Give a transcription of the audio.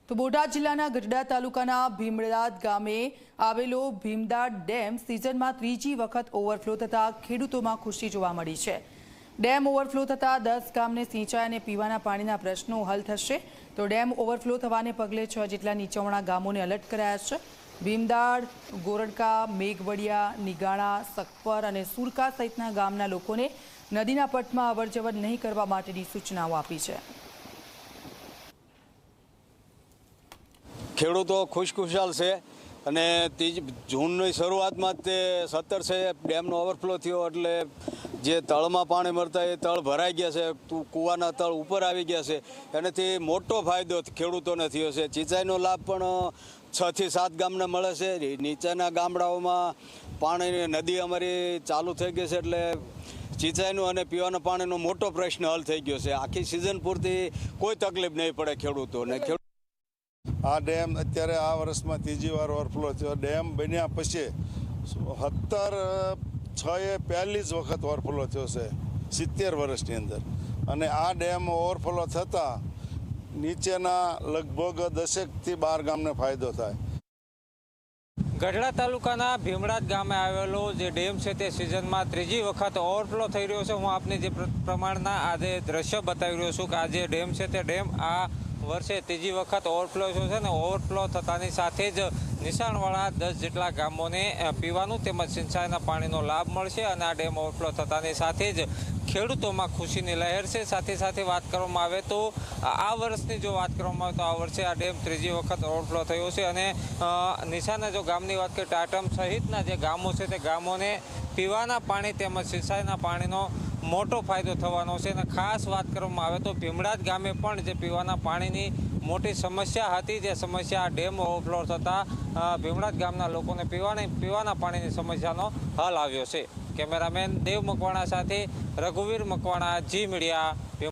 તો બોટાદ જિલ્લાના ગઢડા તાલુકાના ભીમડાદ ગામે આવેલો ભીમદાડ ડેમ સિઝનમાં ત્રીજી વખત ઓવરફ્લો થતા ખેડૂતોમાં ખુશી જોવા મળી છે। ડેમ ઓવરફ્લો થતા 10 ગામને સિંચાઈ અને પીવાના પાણીના પ્રશ્નો હલ થશે। તો ડેમ ઓવરફ્લો થવાને પગલે 6 જેટલા નીચાણવાળા ગામોને એલર્ટ કરાયા છે। ભીમદાડ, ગોરડકા, મેઘવડિયા, નિગાણા, સખપર અને સુરકા સહિતના ગામના લોકોને નદીના પટમાં અવરજવર નહીં કરવા માટેની સૂચનાઓ આપી છે। ખેડૂતો ખુશખુશાલ છે અને જૂનની શરૂઆતમાં તે 17 છે ડેમનો ઓવરફ્લો થયો એટલે જે તળમાં પાણી મળતા એ તળ ભરાઈ ગયા છે, કૂવાના તળ ઉપર આવી ગયા છે। એનાથી મોટો ફાયદો ખેડૂતોને થયો છે। સિંચાઈનો લાભ પણ 6 થી 7 ગામને મળે છે। નીચેના ગામડાઓમાં પાણીની નદી અમારી ચાલુ થઈ ગઈ છે એટલે સિંચાઈનું અને પીવાના પાણીનો મોટો પ્રશ્ન હલ થઈ ગયો છે। આખી સિઝન પૂરતી કોઈ તકલીફ નહીં પડે ખેડૂતોને। આ ડેમ અત્યારે આ વર્ષમાં ત્રીજી વાર ઓવરફ્લો થયો। ડેમ બન્યા પછી 17/6 પહેલી જ વખત ઓવરફ્લો થયો છે 70 વર્ષની અંદર। અને આ ડેમ ઓવરફ્લો થતાં નીચેના લગભગ 10 થી 12 ગામને ફાયદો થાય। ગઢડા તાલુકાના ભીમડાદ ગામે આવેલો જે ડેમ છે તે સિઝનમાં ત્રીજી વખત ઓવરફ્લો થઈ રહ્યો છે। હું આપને જે પ્રમાણના આજે દ્રશ્ય બતાવી રહ્યો છું કે આ જે ડેમ છે તે ડેમ આ વર્ષે ત્રીજી વખત ઓવરફ્લો થયો છે ને ઓવરફ્લો થતાની સાથે જ નિશાણવાળા 10 જેટલા ગામોને પીવાનું તેમજ સિંચાઈના પાણીનો લાભ મળશે અને આ ડેમ ઓવરફ્લો થતાની સાથે જ ખેડૂતોમાં ખુશીની લહેર છે। સાથે સાથે વાત કરવામાં આવે તો આ વર્ષની જો વાત કરવામાં આવે તો આ વર્ષે આ ડેમ ત્રીજી વખત ઓવરફ્લો થયો છે અને નિશાના જો ગામની વાત કરીએ ટાટમ સહિતના જે ગામો છે તે ગામોને પીવાના પાણી તેમજ સિંચાઈના પાણીનો મોટો ફાયદો થવાનો છે। અને ખાસ વાત કરવામાં આવે તો ભીમડાદ ગામે પણ જે પીવાના પાણીની મોટી સમસ્યા હતી, જે સમસ્યા ડેમ ઓવરફ્લો થતાં ભીમડાદ ગામના લોકોને પીવાના પાણીની સમસ્યાનો હલ આવ્યો છે। કેમેરામેન દેવ મકવાણા સાથે રઘુવીર મકવાણા, જી મીડિયા।